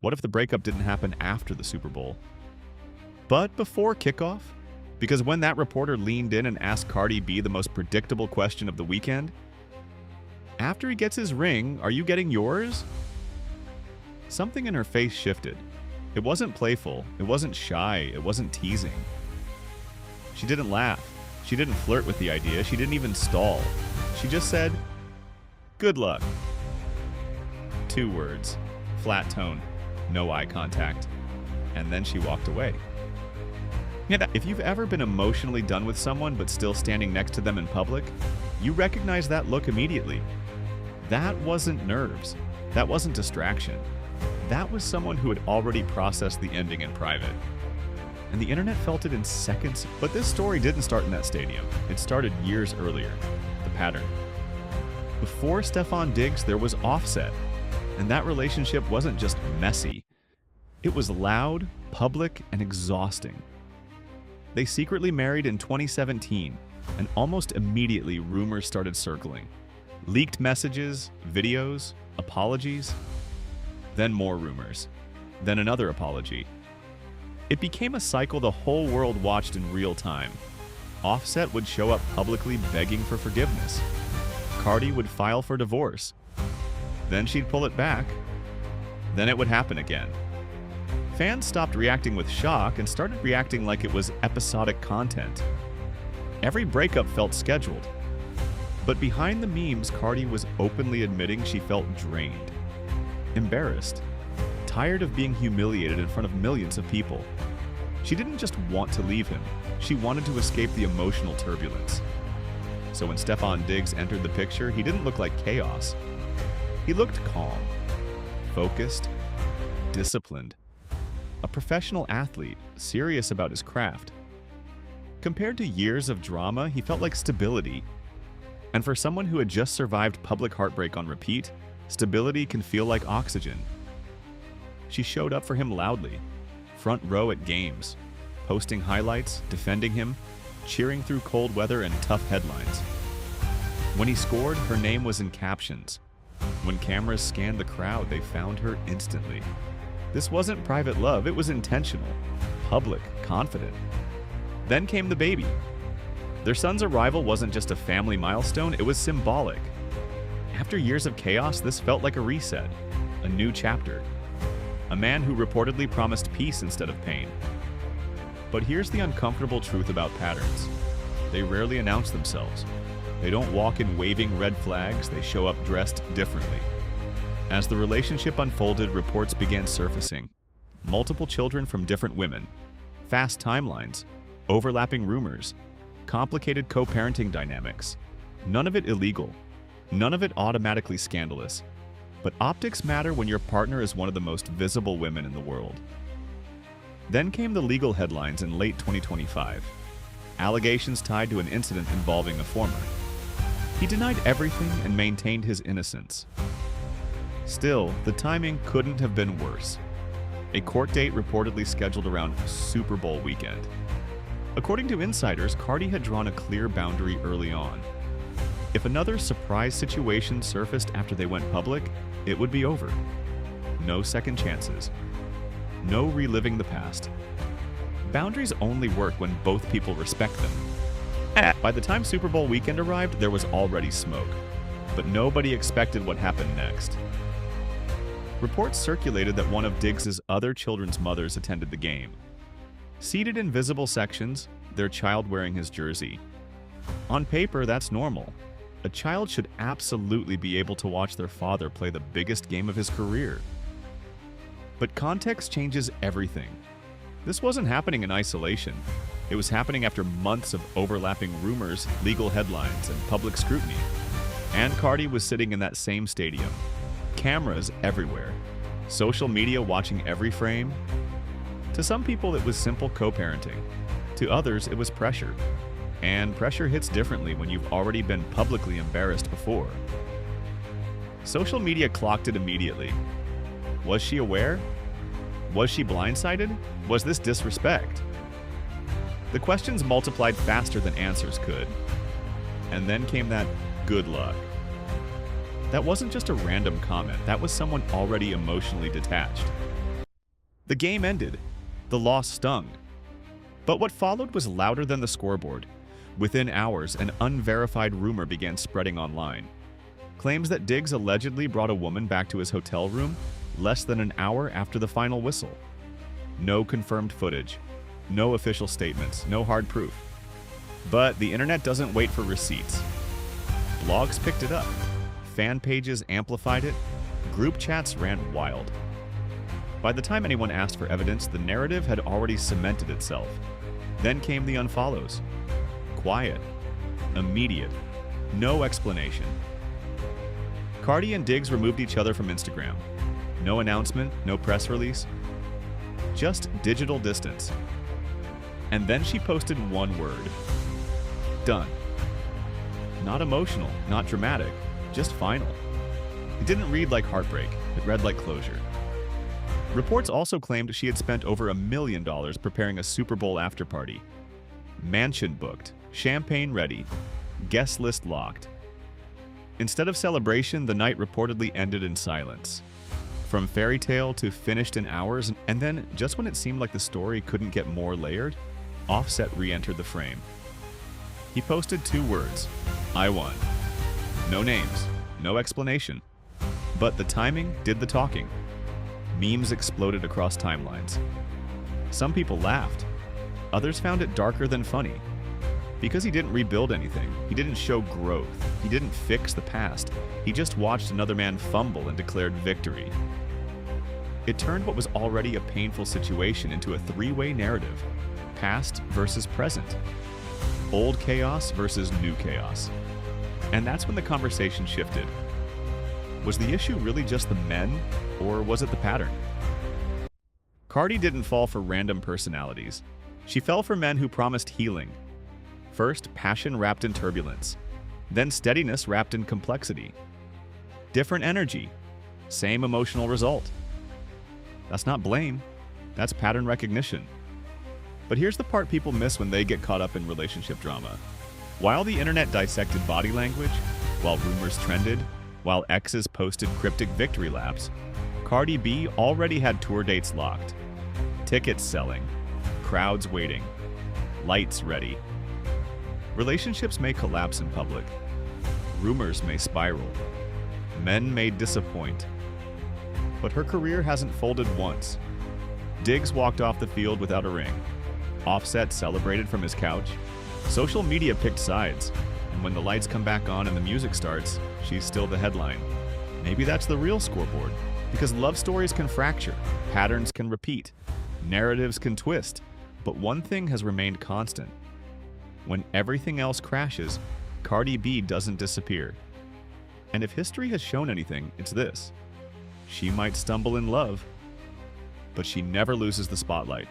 What if the breakup didn't happen after the Super Bowl? But before kickoff, because when that reporter leaned in and asked Cardi B the most predictable question of the weekend, after he gets his ring, are you getting yours? Something in her face shifted. It wasn't playful, it wasn't shy, it wasn't teasing. She didn't laugh. She didn't flirt with the idea. She didn't even stall. She just said, "Good luck." 2 words, flat tone, no eye contact. And then she walked away. If you've ever been emotionally done with someone but still standing next to them in public, you recognize that look immediately. That wasn't nerves. That wasn't distraction. That was someone who had already processed the ending in private. And the internet felt it in seconds. But this story didn't start in that stadium. It started years earlier. The pattern. Before Stefon Diggs, there was Offset. And that relationship wasn't just messy. It was loud, public, and exhausting. They secretly married in 2017, and almost immediately rumors started circling. Leaked messages, videos, apologies, then more rumors, then another apology. It became a cycle the whole world watched in real time. Offset would show up publicly begging for forgiveness. Cardi would file for divorce. Then she'd pull it back. Then it would happen again. Fans stopped reacting with shock and started reacting like it was episodic content. Every breakup felt scheduled. But behind the memes, Cardi was openly admitting she felt drained, embarrassed, tired of being humiliated in front of millions of people. She didn't just want to leave him, she wanted to escape the emotional turbulence. So when Stefon Diggs entered the picture, he didn't look like chaos. He looked calm, focused, disciplined. A professional athlete, serious about his craft. Compared to years of drama, he felt like stability. And for someone who had just survived public heartbreak on repeat, stability can feel like oxygen. She showed up for him loudly, front row at games, posting highlights, defending him, cheering through cold weather and tough headlines. When he scored, her name was in captions. When cameras scanned the crowd, they found her instantly. This wasn't private love, it was intentional, public, confident. Then came the baby. Their son's arrival wasn't just a family milestone, it was symbolic. After years of chaos, this felt like a reset, a new chapter. A man who reportedly promised peace instead of pain. But here's the uncomfortable truth about patterns. They rarely announce themselves. They don't walk in waving red flags, they show up dressed differently. As the relationship unfolded, reports began surfacing. Multiple children from different women, fast timelines, overlapping rumors, complicated co-parenting dynamics. None of it illegal, none of it automatically scandalous. But optics matter when your partner is one of the most visible women in the world. Then came the legal headlines in late 2025. Allegations tied to an incident involving a former. He denied everything and maintained his innocence. Still, the timing couldn't have been worse. A court date reportedly scheduled around Super Bowl weekend. According to insiders, Cardi had drawn a clear boundary early on. If another surprise situation surfaced after they went public, it would be over. No second chances. No reliving the past. Boundaries only work when both people respect them. By the time Super Bowl weekend arrived, there was already smoke. But nobody expected what happened next. Reports circulated that one of Diggs' other children's mothers attended the game. Seated in visible sections, their child wearing his jersey. On paper, that's normal. A child should absolutely be able to watch their father play the biggest game of his career. But context changes everything. This wasn't happening in isolation. It was happening after months of overlapping rumors, legal headlines, and public scrutiny. And Cardi was sitting in that same stadium. Cameras everywhere. Social media watching every frame. To some people, it was simple co-parenting. To others, it was pressure. And pressure hits differently when you've already been publicly embarrassed before. Social media clocked it immediately. Was she aware? Was she blindsided? Was this disrespect? The questions multiplied faster than answers could. And then came that "good luck." That wasn't just a random comment, that was someone already emotionally detached. The game ended. The loss stung. But what followed was louder than the scoreboard. Within hours, an unverified rumor began spreading online. Claims that Diggs allegedly brought a woman back to his hotel room less than an hour after the final whistle. No confirmed footage, no official statements, no hard proof. But the internet doesn't wait for receipts. Blogs picked it up, fan pages amplified it, group chats ran wild. By the time anyone asked for evidence, the narrative had already cemented itself. Then came the unfollows. Quiet, immediate, no explanation. Cardi and Diggs removed each other from Instagram. No announcement, no press release, just digital distance. And then she posted one word. Done. Not emotional, not dramatic, just final. It didn't read like heartbreak, it read like closure. Reports also claimed she had spent over $1 million preparing a Super Bowl after-party. Mansion booked, champagne ready, guest list locked. Instead of celebration, the night reportedly ended in silence. From fairy tale to finished in hours, and then, just when it seemed like the story couldn't get more layered, Offset re-entered the frame. He posted 2 words, "I won." No names, no explanation. But the timing did the talking. Memes exploded across timelines. Some people laughed. Others found it darker than funny. Because he didn't rebuild anything, he didn't show growth, he didn't fix the past, he just watched another man fumble and declared victory. It turned what was already a painful situation into a 3-way narrative: past versus present, old chaos versus new chaos. And that's when the conversation shifted. Was the issue really just the men, or was it the pattern? Cardi didn't fall for random personalities. She fell for men who promised healing. First, passion wrapped in turbulence. Then steadiness wrapped in complexity. Different energy, same emotional result. That's not blame, that's pattern recognition. But here's the part people miss when they get caught up in relationship drama. While the internet dissected body language, while rumors trended, while exes posted cryptic victory laps, Cardi B already had tour dates locked, tickets selling, crowds waiting, lights ready. Relationships may collapse in public. Rumors may spiral. Men may disappoint. But her career hasn't folded once. Diggs walked off the field without a ring. Offset celebrated from his couch. Social media picked sides. And when the lights come back on and the music starts, she's still the headline. Maybe that's the real scoreboard. Because love stories can fracture, patterns can repeat, narratives can twist. But one thing has remained constant. When everything else crashes, Cardi B doesn't disappear. And if history has shown anything, it's this. She might stumble in love, but she never loses the spotlight.